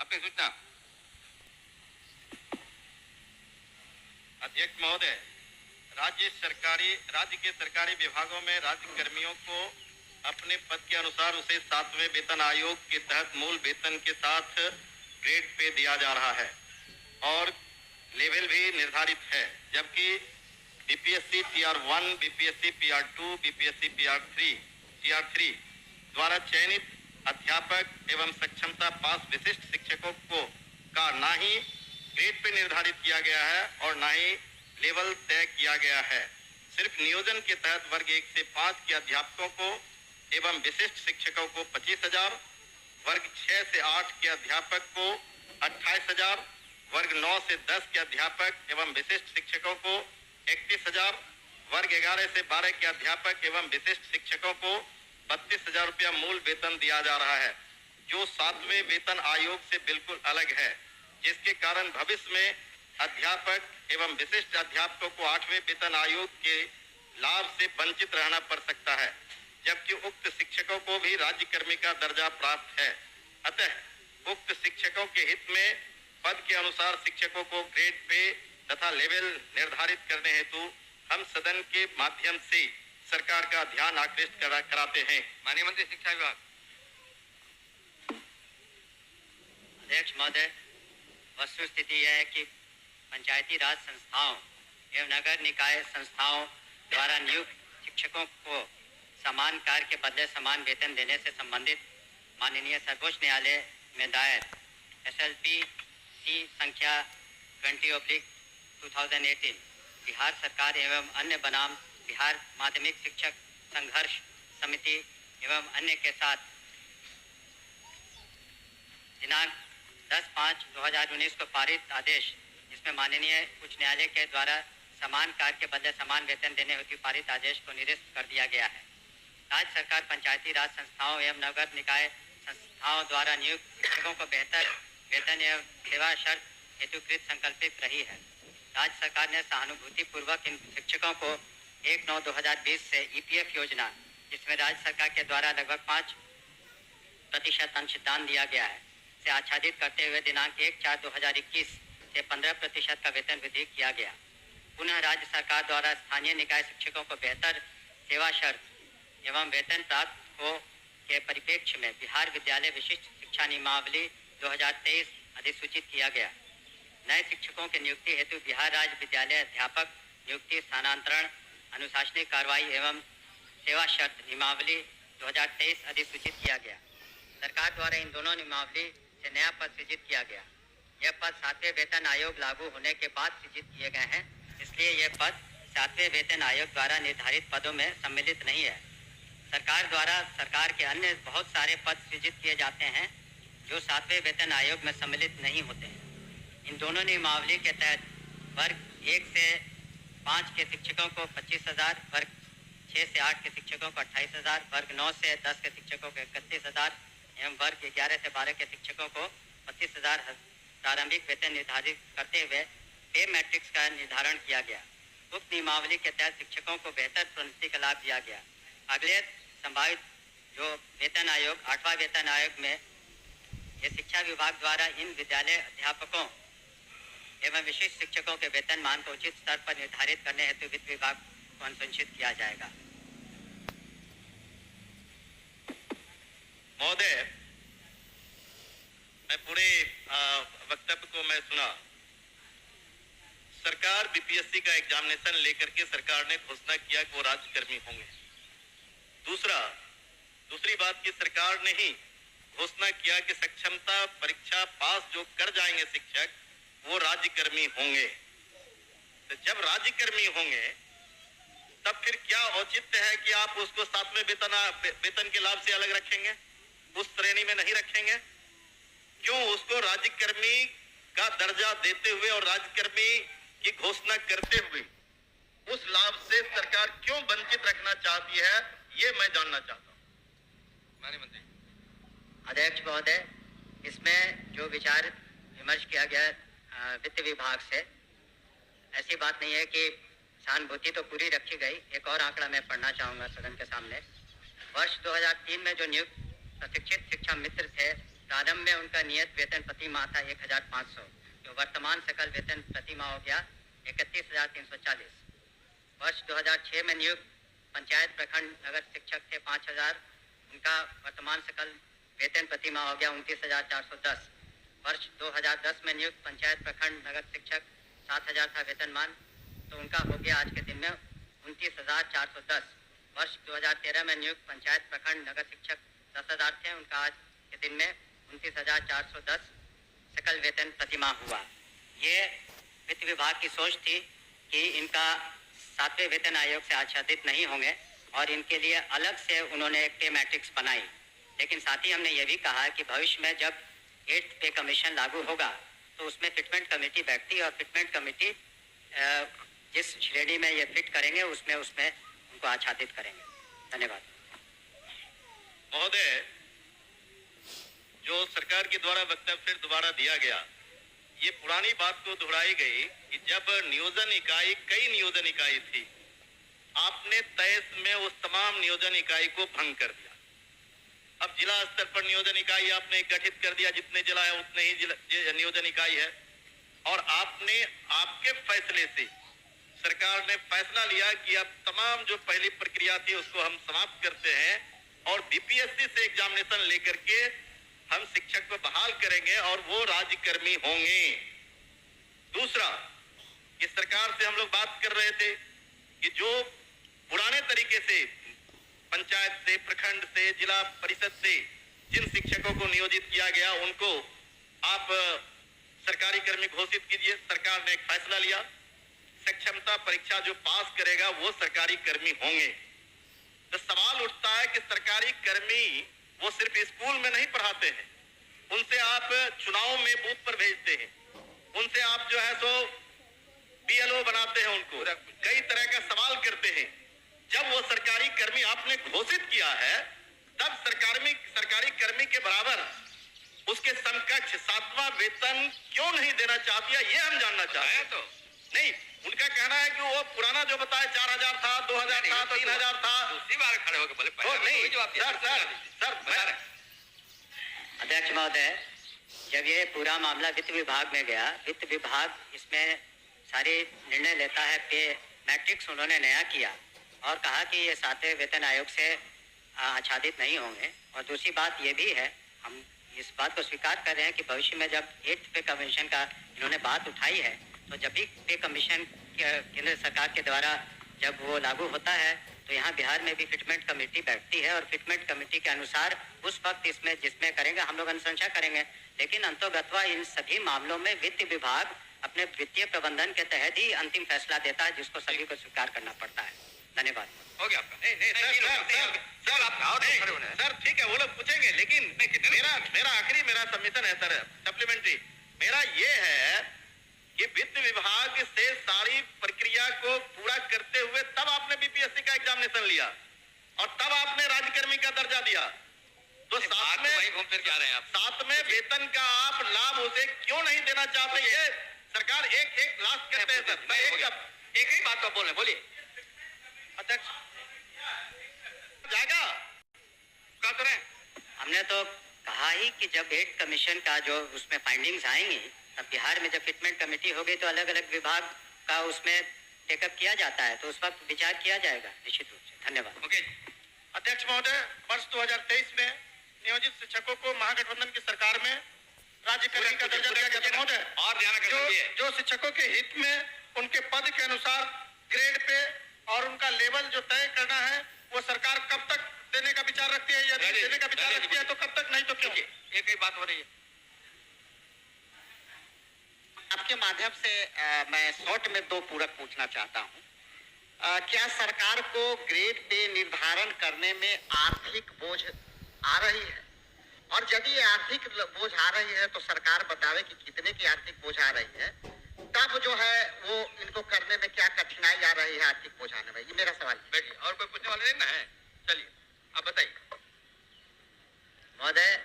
अपनी सूचना। अध्यक्ष महोदय, राज्य के सरकारी विभागों में राज्य कर्मियों को अपने पद के अनुसार उसे 7वें वेतन आयोग के तहत मूल वेतन के साथ ग्रेड पे दिया जा रहा है और लेवल भी निर्धारित है, जबकि BPSC PR1, BPSC PR2, BPSC PR3 द्वारा चयनित अध्यापक एवं सक्षमता पास विशिष्ट शिक्षकों को का ना ही ग्रेड पे निर्धारित किया गया है और ना ही लेवल तय किया गया है। सिर्फ नियोजन के तहत वर्ग 1 से 5 के अध्यापकों को एवं विशिष्ट शिक्षकों को 25,000, वर्ग 6 से 8 के अध्यापक को 28,000, वर्ग 9 से 10 के अध्यापक एवं विशिष्ट शिक्षकों को 31,000, वर्ग 11 से 12 के अध्यापक एवं विशिष्ट शिक्षकों को 32,000 रुपया मूल वेतन दिया जा रहा है, जो 7वें वेतन आयोग से बिल्कुल अलग है, जिसके कारण भविष्य में अध्यापक एवं विशिष्ट अध्यापकों को 8वें वेतन आयोग के लाभ से वंचित रहना पड़ सकता है, जबकि उक्त शिक्षकों को भी राज्य कर्मी का दर्जा प्राप्त है। अतः उक्त शिक्षकों के हित में पद के अनुसार शिक्षकों को ग्रेड पे तथा लेवल निर्धारित करने हेतु हम सदन के माध्यम से सरकार का ध्यान आकृष्ट कराते हैं। माननीय मंत्री शिक्षा विभाग। अध्यक्ष महोदय, वस्तु स्थिति यह है कि पंचायती राज संस्थाओं एवं नगर निकाय संस्थाओं द्वारा नियुक्त शिक्षकों को समान कार्य के बदले समान वेतन देने से संबंधित माननीय सर्वोच्च न्यायालय में दायर SLPC संख्या 20/2018 बिहार सरकार एवं अन्य बनाम बिहार माध्यमिक शिक्षक संघर्ष समिति एवं अन्य के साथ दिनांक 10/5/2019 को पारित आदेश, जिसमें माननीय उच्च न्यायालय के द्वारा समान कार्य के बदले समान वेतन देने हेतु पारित आदेश को निरस्त कर दिया गया है। राज्य सरकार पंचायती राज संस्थाओं एवं नगर निकाय संस्थाओं द्वारा नियुक्त शिक्षकों को बेहतर वेतन एवं सेवा शर्त हेतुकृत संकल्पित रही है। राज्य सरकार ने सहानुभूतिपूर्वक इन शिक्षकों को 1/9/2020 से EPF योजना, जिसमें राज्य सरकार के द्वारा लगभग 5% अंशदान दिया गया है, से आच्छादित करते हुए दिनांक 1/4/2021 से 15% का वेतन वृद्धि किया गया। पुनः राज्य सरकार द्वारा स्थानीय निकाय शिक्षकों को बेहतर सेवा शर्त एवं वेतन प्राप्त हो के परिप्रेक्ष्य में बिहार विद्यालय विशिष्ट शिक्षा नियमावली 2023 अधिसूचित किया गया। नए शिक्षकों की नियुक्ति हेतु बिहार राज्य विद्यालय अध्यापक नियुक्ति स्थानांतरण अनुशासनिक कार्रवाई एवं सेवा शर्त नियमावली 2023 अधिसूचित किया गया। सरकार द्वारा इन दोनों नियमावली से नया पद सृजित किया गया। यह पद 7वें वेतन आयोग लागू होने के बाद सृजित किए गए हैं, इसलिए यह पद 7वें वेतन आयोग द्वारा निर्धारित पदों में सम्मिलित नहीं है। सरकार द्वारा सरकार के अन्य बहुत सारे पद सृजित किए जाते हैं जो 7वें वेतन आयोग में सम्मिलित नहीं होते हैं। इन दोनों नियमावली के तहत वर्ग 1 से 5 के शिक्षकों को 25,000, वर्ग 6 से 8 के शिक्षकों को 28,000, वर्ग 9 से 10 के शिक्षकों को 31,000 एवं वर्ग 11 से 12 के शिक्षकों को 25,000 प्रारंभिक वेतन निर्धारित करते हुए पे मैट्रिक्स का निर्धारण किया गया। उक्त नियमावली के तहत शिक्षकों को बेहतर प्रोन्नति का लाभ दिया गया। अगले संभावित जो वेतन आयोग 8वां वेतन आयोग में ये शिक्षा विभाग द्वारा इन विद्यालय अध्यापकों एवं विशिष्ट शिक्षकों के वेतन मान को उचित स्तर पर निर्धारित करने हेतु वित्त विभाग को अनुशंसित किया जाएगा। महोदय, मैं पूरे वक्तव्य को मैं सुना। सरकार बीपीएससी का एग्जामिनेशन लेकर के सरकार ने घोषणा किया कि वो राज्यकर्मी होंगे। दूसरी बात की सरकार ने ही घोषणा किया कि सक्षमता परीक्षा पास जो कर जाएंगे शिक्षक वो राज्यकर्मी होंगे। तो जब राज्यकर्मी होंगे तब फिर क्या औचित्य है कि आप उसको 7वें वेतन के लाभ से अलग रखेंगे, उस श्रेणी में नहीं रखेंगे? क्यों उसको राज्यकर्मी का दर्जा देते हुए और राज्यकर्मी की घोषणा करते हुए उस लाभ से सरकार क्यों वंचित रखना चाहती है, ये मैं जानना चाहता हूँ। माननीय मंत्री। अध्यक्ष महोदय, इसमें जो विचार विमर्श किया गया वित्त विभाग से, ऐसी बात नहीं है कि सहानुभूति तो पूरी रखी गई। एक और आंकड़ा मैं पढ़ना चाहूँगा सदन के सामने। वर्ष 2003 में जो नियुक्त प्रशिक्षित शिक्षा मित्र थे प्रारंभ में उनका नियत वेतन प्रति माह था 1,500, जो वर्तमान सकल वेतन प्रति माह हो गया 31,340। वर्ष 2006 में नियुक्त पंचायत प्रखंड नगर शिक्षक थे 5,000, उनका वर्तमान सकल वेतन प्रति माह हो गया 29,410। वर्ष 2010 में नियुक्त पंचायत प्रखंड नगर शिक्षक 7,000 था वेतनमान, तो उनका हो गया आज के दिन में 29,410। वर्ष 2013 में नियुक्त पंचायत प्रखंड नगर शिक्षक 10,000 थे, उनका आज के दिन में 29,410 सकल वेतन प्रतिमाह हुआ। ये वित्त विभाग की सोच थी कि इनका 7वें वेतन आयोग से आच्छादित नहीं होंगे और इनके लिए अलग से उन्होंने एक पे मैट्रिक्स बनाई। लेकिन साथ ही हमने ये भी कहा कि भविष्य में जब 8th पे कमीशन लागू होगा तो उसमें फिटमेंट कमेटी बैठती है और फिटमेंट कमेटी जिस श्रेणी में ये फिट करेंगे उसमें उनको आच्छादित करेंगे। धन्यवाद। महोदय, जो सरकार के द्वारा वक्तव्य फिर दोबारा दिया गया, ये पुरानी बात को दोहराई गई कि जब नियोजन इकाई कई नियोजन इकाई थी, आपने 23 में उस तमाम नियोजन इकाई को भंग कर दिया। अब जिला स्तर पर नियोजन इकाई आपने गठित कर दिया, जितने जिला है उतने ही नियोजन इकाई है, और आपने आपके फैसले से सरकार ने फैसला लिया कि अब तमाम जो पहली प्रक्रिया थी उसको हम समाप्त करते हैं और बीपीएससी से एग्जामिनेशन लेकर के हम शिक्षक को बहाल करेंगे और वो राज्यकर्मी होंगे। दूसरा, इस सरकार से हम लोग बात कर रहे थे कि जो पुराने तरीके से पंचायत से, प्रखंड से, जिला परिषद से जिन शिक्षकों को नियोजित किया गया उनको आप सरकारी कर्मी घोषित कीजिए। सरकार ने एक फैसला लिया, सक्षमता परीक्षा जो पास करेगा वो सरकारी कर्मी होंगे। तो सवाल उठता है कि सरकारी कर्मी वो सिर्फ स्कूल में नहीं पढ़ाते हैं, उनसे आप चुनाव में बूथ पर भेजते हैं, उनसे आप जो है सो बीएलओ बनाते हैं, उनको कई तरह का सवाल करते हैं। जब वो सरकारी कर्मी आपने घोषित किया है तब सरकारी कर्मी के बराबर उसके समकक्ष 7वां वेतन क्यों नहीं देना चाहती है, ये हम जानना चाहते हैं। तो नहीं, उनका कहना है कि वो पुराना जो बताया 4,000 था, 2,000 था, 3,000 था। दूसरी बार खड़े होकर बोले नहीं। सर अध्यक्ष महोदय, जब ये पूरा मामला वित्त विभाग में गया, वित्त विभाग इसमें सारे निर्णय लेता है। पे मैट्रिक्स उन्होंने नया किया और कहा कि ये 7वें वेतन आयोग से आच्छादित नहीं होंगे। और दूसरी बात ये भी है, हम इस बात को स्वीकार कर रहे हैं कि भविष्य में जब 8th पे कमीशन का इन्होंने बात उठाई है, तो जब भी पे कमीशन केंद्र सरकार के द्वारा जब वो लागू होता है तो यहाँ बिहार में भी फिटमेंट कमेटी बैठती है और फिटमेंट कमेटी के अनुसार उस वक्त इसमें जिसमें करेंगे हम लोग अनुशंसा करेंगे। लेकिन अंतोगत्वा इन सभी मामलों में वित्त विभाग अपने वित्तीय प्रबंधन के तहत ही अंतिम फैसला देता है, जिसको सभी को स्वीकार करना पड़ता है। धन्यवाद। हो गया आपका। सर ठीक है, वो लोग पूछेंगे, लेकिन मेरा आखिरी सबमिशन है सर, सप्लीमेंट्री मेरा ये है कि वित्त विभाग से सारी प्रक्रिया को पूरा करते हुए तब आपने बीपीएससी का एग्जामिनेशन लिया और तब आपने राज्यकर्मी का दर्जा दिया। तो साथ में वहीं घूम फिर के आ रहे हैं आप। 7वें वेतन का आप लाभ उसे क्यों नहीं देना चाहते? ये सरकार एक लास्ट करते हैं सर। मैं एक ही बात को बोल रहे, बोलिए अध्यक्ष। जाएगा क्या करें? हमने तो कहा ही कि जब 8th कमीशन का जो उसमें फाइंडिंग्स आएंगी तब बिहार में जब फिटमेंट कमेटी होगी तो अलग अलग विभाग का उसमें टेकअप किया जाता है, तो उस वक्त विचार किया जाएगा निश्चित रूप से। धन्यवाद। ओके अध्यक्ष महोदय, वर्ष 2023 में नियोजित शिक्षकों को महागठबंधन की सरकार में राज्यकर्मी का दर्जा दिया गया था महोदय। और ध्यान जो शिक्षकों के हित में उनके पद के अनुसार ग्रेड पे और उनका लेवल जो तय करना है वो सरकार कब तक देने का विचार रखती है? यदि देने का विचार रखती है तो कब तक, नहीं तो क्यों? एक ही बात हो रही है। आपके माध्यम से मैं शॉर्ट में 2 पूरक पूछना चाहता हूं। क्या सरकार को ग्रेड पे निर्धारण करने में आर्थिक बोझ आ रही है? और यदि ये आर्थिक बोझ आ रही है तो सरकार बतावे कि कितने की आर्थिक बोझ आ रही है, तब जो है वो इनको करने में क्या कठिनाई आ रही है आर्थिक बोझ आने में? ये मेरा सवाल है। बैठिए, और कोई पूछने वाले नहीं ना है? चलिए आप बताइए महोदय।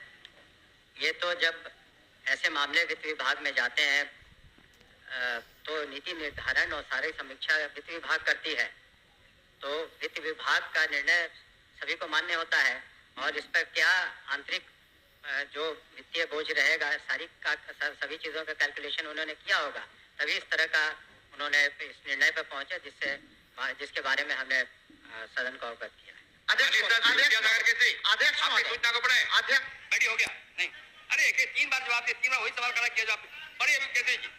ये तो जब ऐसे मामले वित्त विभाग में जाते हैं तो नीति निर्धारण और सारी समीक्षा वित्त विभाग करती है, तो वित्त विभाग का निर्णय सभी को मान्य होता है और इस पर क्या आंतरिक जो वित्तीय बोझ रहेगा सभी चीज़ों का कैलकुलेशन उन्होंने किया होगा, तभी इस तरह का उन्होंने इस निर्णय पर पहुंचे जिसके बारे में हमने सदन को अवगत किया। अध्यक्ष आपकी सूचना को पढ़े। अध्यक्ष बैठी हो गया नहीं, अरे 3 बार जवाब दिया, 3 बार वही सवाल खड़ा किया जो आप बड़ी अभी कहते हैं